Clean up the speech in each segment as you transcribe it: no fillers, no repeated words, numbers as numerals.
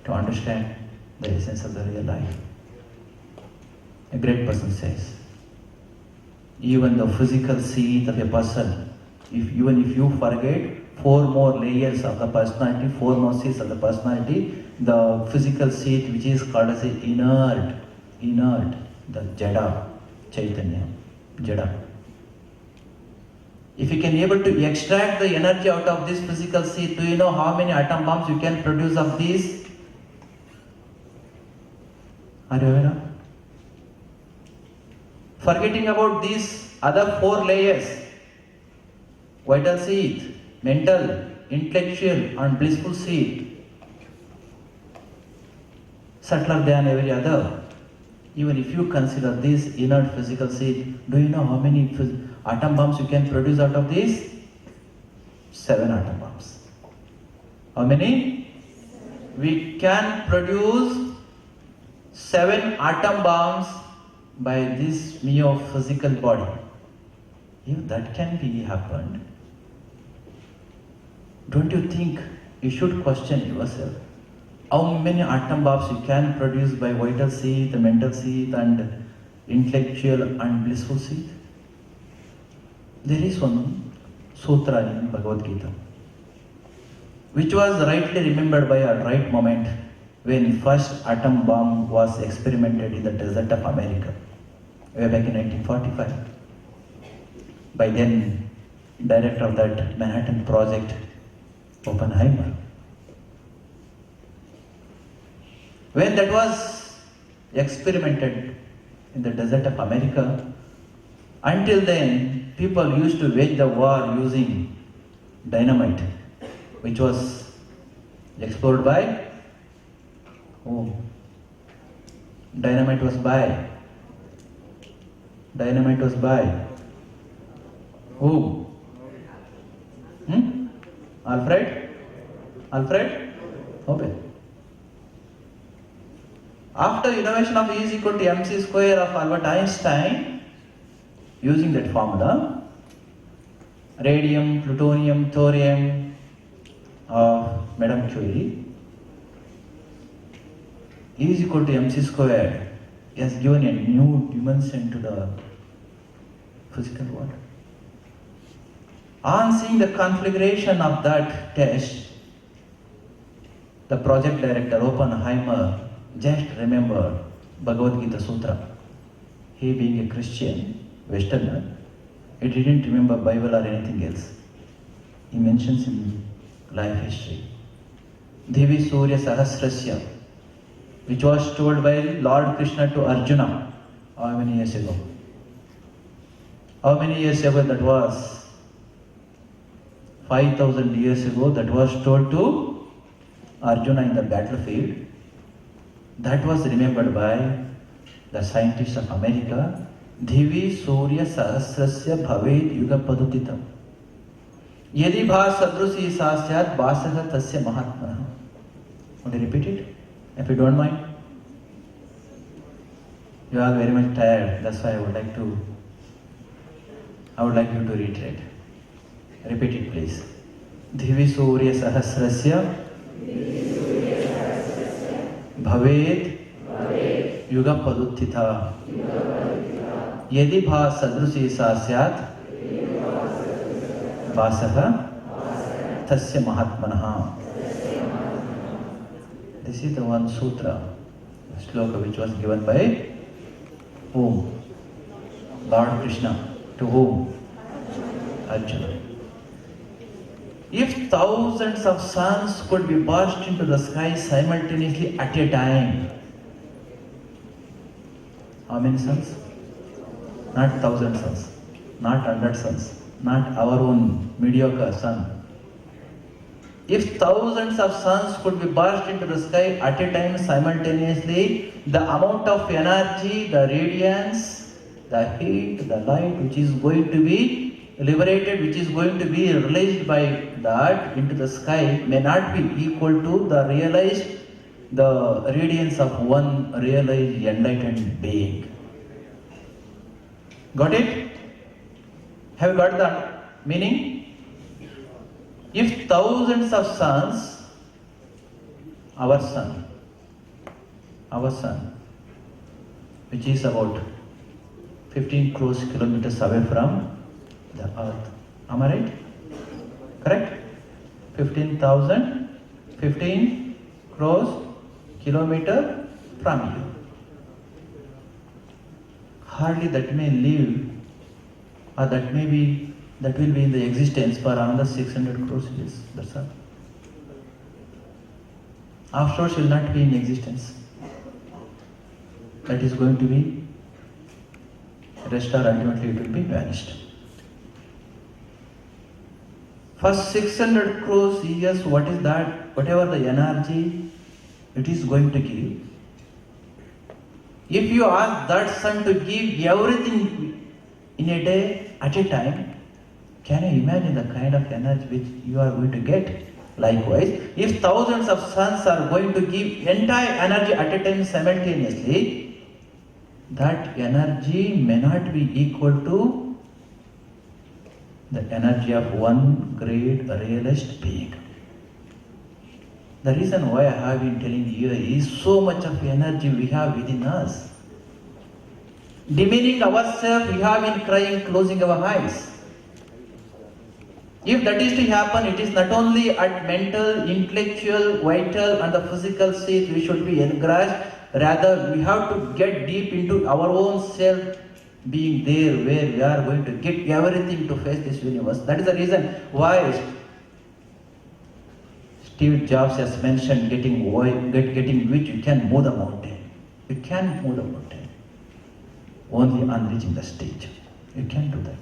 to understand the essence of the real life. A great person says, even the physical seat of a person, even if you forget 4 more layers of the personality, 4 more seats of the personality, the physical seat which is called as a inert, the Jada, Chaitanya, Jada. If you can able to extract the energy out of this physical seat, do you know how many atom bombs you can produce of these? Are you aware of? Forgetting about these other 4 layers, vital seat, mental, intellectual and blissful seat, subtler than every other. Even if you consider this inert physical seat, do you know how many atom bombs you can produce out of this? 7 atom bombs. How many? We can produce 7 atom bombs by this mere physical body. If that can be happened, don't you think you should question yourself? How many atom bombs you can produce by vital seat, the mental seat and intellectual and blissful seat? There is one sutra in Bhagavad Gita, which was rightly remembered by a right moment when first atom bomb was experimented in the desert of America, way back in 1945. By then, director of that Manhattan project, Oppenheimer. When that was experimented in the desert of America, until then, people used to wage the war using dynamite, which was explored by whom? Dynamite was by who? Alfred Nobel. After innovation of E is equal to mc square of Albert Einstein, using that formula, radium, plutonium, thorium of Madame Curie, E is equal to mc square, has given a new dimension to the physical world. On seeing the configuration of that test, the project director Oppenheimer just remembered Bhagavad Gita Sutra. He being a Christian, Westerner, he didn't remember Bible or anything else. He mentions in life history, Devi Surya Sahasrasya, which was told by Lord Krishna to Arjuna. How many years ago? How many years ago that was? 5,000 years ago that was told to Arjuna in the battlefield. That was remembered by the scientists of America. Devi Surya Sahasrasya Bhaved Yuga Padutitam. Yadi bha sadrusi sasyat basaha tasya mahatmana. Want to repeat it? If you don't mind. You are very much tired. That's why I would like you to reiterate. Repeat it, please. Devi Surya Sahasrasya Bhaved Yuga Paduttita Yadi bha sadrusi sasyat Vasaha Tasya Mahatmanaha. This is the one sutra, sloka which was given by whom? Lord Krishna. To whom? Arjuna. If thousands of suns could be burst into the sky simultaneously at a time, how many suns? Not 1,000 suns, not 100 suns, not our own mediocre sun. If thousands of suns could be burst into the sky at a time simultaneously, the amount of energy, the radiance, the heat, the light which is going to be liberated, which is going to be released by that into the sky may not be equal to the radiance of one realized enlightened being. Got it? Have you got that meaning? If thousands of suns, our sun, our sun, which is about 15 crores kilometers away from the earth. Am I right? Correct? 15 crores kilometer from you. Hardly that may live, or that will be in the existence for another 600 crores years. That's all. Afterwards will not be in existence. That is going to be rest, or ultimately it will be vanished. For 600 crores years, what is that? Whatever the energy it is going to give. If you ask that sun to give everything in a day at a time, can you imagine the kind of energy which you are going to get? Likewise, if thousands of suns are going to give entire energy at a time simultaneously, that energy may not be equal to the energy of one great realist being. The reason why I have been telling you is so much of energy we have within us. Demeaning ourselves, we have been crying, closing our eyes. If that is to happen, it is not only at mental, intellectual, vital and the physical state we should be engrossed. Rather, we have to get deep into our own self, being there where we are going to get everything to face this universe. That is the reason why Steve Jobs has mentioned getting which you can move the mountain. You can move the mountain only on reaching the stage. You can do that.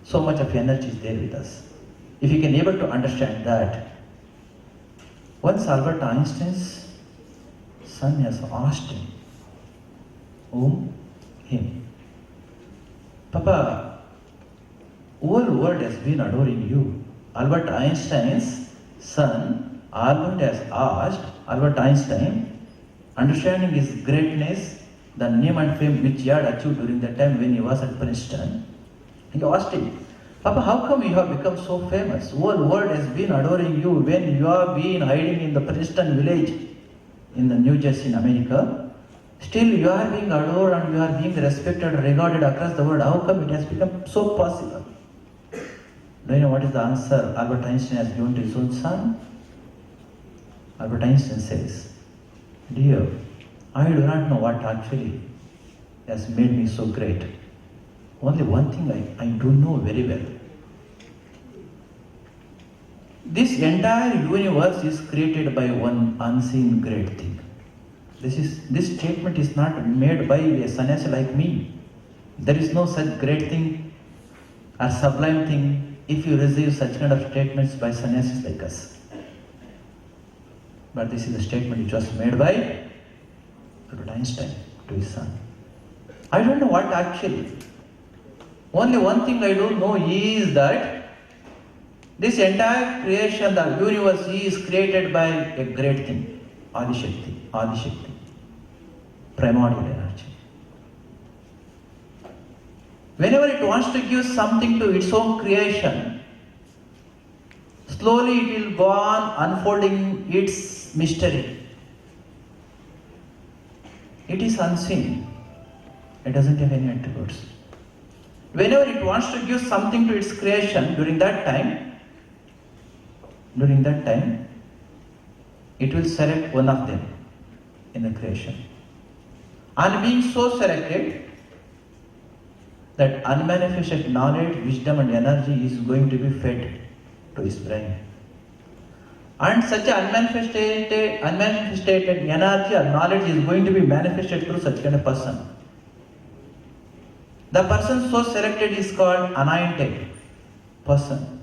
So much of energy is there with us. If you can able to understand that, once Albert Einstein's son has asked him, Papa, whole world has been adoring you. Albert Einstein's son, Albert has asked Albert Einstein, understanding his greatness, the name and fame which he had achieved during the time when he was at Princeton, he asked him, Papa, how come you have become so famous? Whole world has been adoring you when you have been hiding in the Princeton village in the New Jersey in America. Still you are being adored and you are being respected, regarded across the world. How come it has become so possible? Do you know what is the answer Albert Einstein has given to his own son? Albert Einstein says, Dear, I do not know what actually has made me so great. Only one thing I do know very well. This entire universe is created by one unseen great thing. This statement is not made by a sannyasi like me. There is no such great thing or sublime thing if you receive such kind of statements by sannyasis like us. But this is a statement which was made by Albert Einstein to his son. I don't know what actually. Only one thing I don't know is that this entire creation, the universe is created by a great thing, Adi-Shakti, primordial energy. Whenever it wants to give something to its own creation, slowly it will go on unfolding its mystery. It is unseen. It doesn't have any attributes. Whenever it wants to give something to its creation, during that time, it will select one of them in the creation. And being so selected, that unmanifested knowledge, wisdom and energy is going to be fed to his brain. And such unmanifested energy or knowledge is going to be manifested through such kind of person. The person so selected is called anointed person.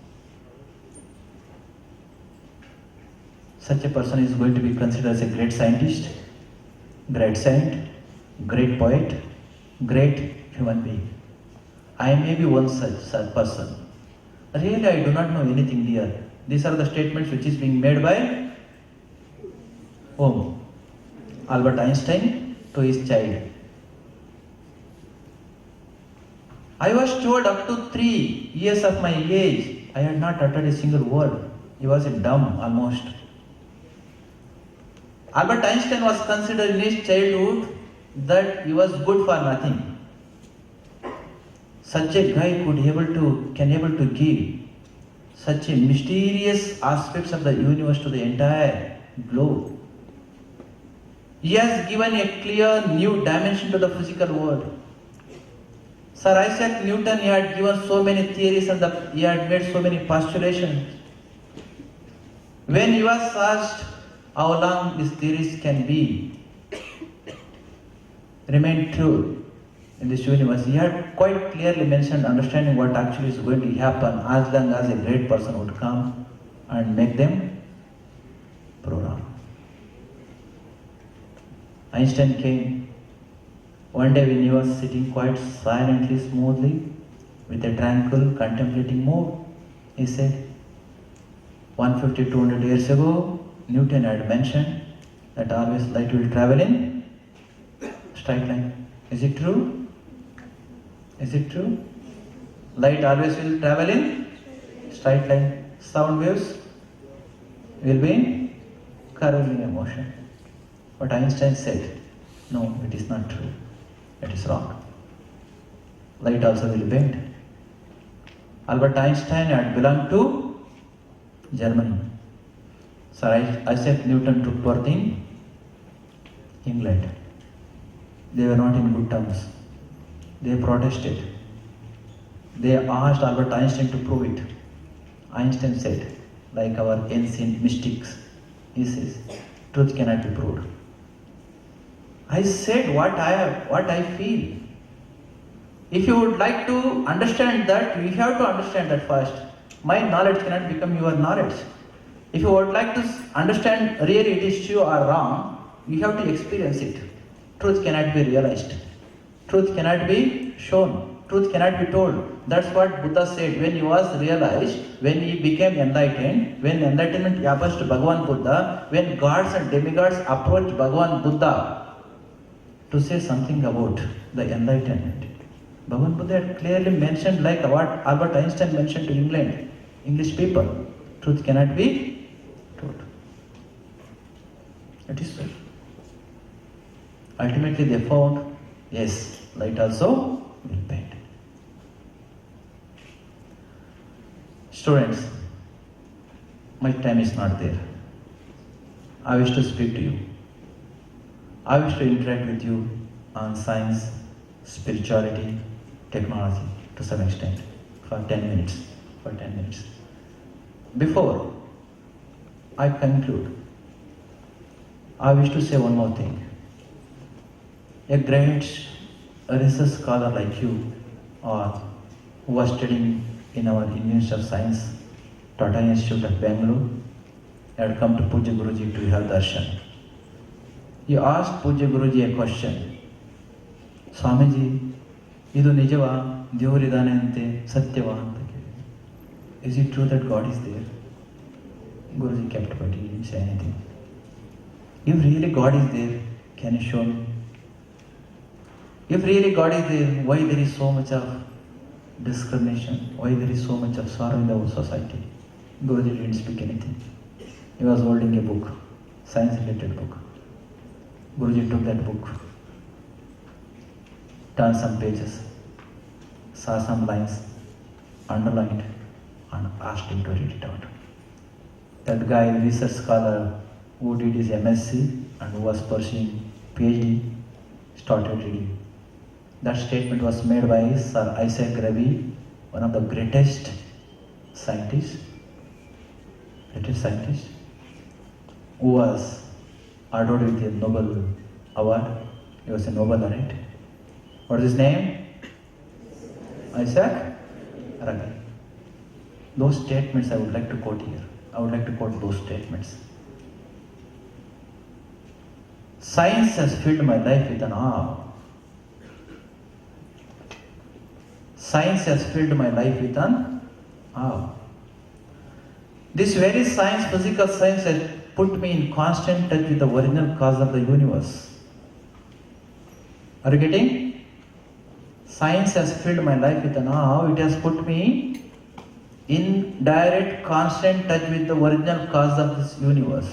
Such a person is going to be considered as a great scientist, great saint, great poet, great human being. I may be one such person. Really, I do not know anything dear. These are the statements which is being made by whom? Albert Einstein to his child. I was told up to 3 years of my age, I had not uttered a single word. He was dumb almost. Albert Einstein was considered in his childhood that he was good for nothing. Such a guy can able to give such a mysterious aspects of the universe to the entire globe. He has given a clear new dimension to the physical world. Sir Isaac Newton, he had given so many theories and he had made so many postulations. When he was asked how long these theories can remain true in this universe, he had quite clearly mentioned understanding what actually is going to happen as long as a great person would come and make them program. Einstein came. One day when he was sitting quite silently, smoothly, with a tranquil, contemplating mood, he said, 150, 200 years ago, Newton had mentioned that always light will travel in straight line. Is it true? Is it true? Light always will travel in straight line. Sound waves will be in curvilinear motion. But Einstein said, no, it is not true. It is wrong. Light also will bend. Albert Einstein had belonged to Germany. Sir Isaac Newton took birth in England. They were not in good terms. They protested. They asked Albert Einstein to prove it. Einstein said, like our ancient mystics, he says, truth cannot be proved. I said what I feel. If you would like to understand that, you have to understand that first. My knowledge cannot become your knowledge. If you would like to understand really it is true or wrong, you have to experience it. Truth cannot be realized. Truth cannot be shown. Truth cannot be told. That's what Buddha said when he was realized, when he became enlightened, when enlightenment happens to Bhagavan Buddha, when gods and demigods approached Bhagavan Buddha to say something about the enlightenment. Bhagavan Buddha had clearly mentioned, like what Albert Einstein mentioned to English people, truth cannot be told. It is so. Ultimately they found, yes, light also will bend. Students, my time is not there. I wish to speak to you. I wish to interact with you on science, spirituality, technology to some extent for 10 minutes. Before I conclude, I wish to say one more thing. A great research scholar like you, or who was studying in our University of Science, Tata Institute of Bangalore, had come to Pujya Guruji to have darshan. He asked Pujya Guruji a question. Swamiji, idu nijava, devuridaane ante, satyava anta kelidu. Is it true that God is there? Guruji kept quiet, he didn't say anything. If really God is there, can you show me? If really God is there, why there is so much of discrimination? Why there is so much of sorrow in our society? Guruji didn't speak anything. He was holding a book, science-related book. Guruji took that book, turned some pages, saw some lines, underlined, and asked him to read it out. That guy, research scholar who did his MSc and who was pursuing PhD, started reading. That statement was made by Sir Isaac Newton, one of the greatest scientists, who was adored with a Nobel Award. He was a Nobel laureate. What is his name? Isaac Newton. Those statements I would like to quote here. I would like to quote those statements. Science has filled my life with an awe. Science has filled my life with an awe. This very science, physical science, has put me in constant touch with the original cause of the universe. Are you getting? Science has filled my life with an awe. It has put me in direct, constant touch with the original cause of this universe.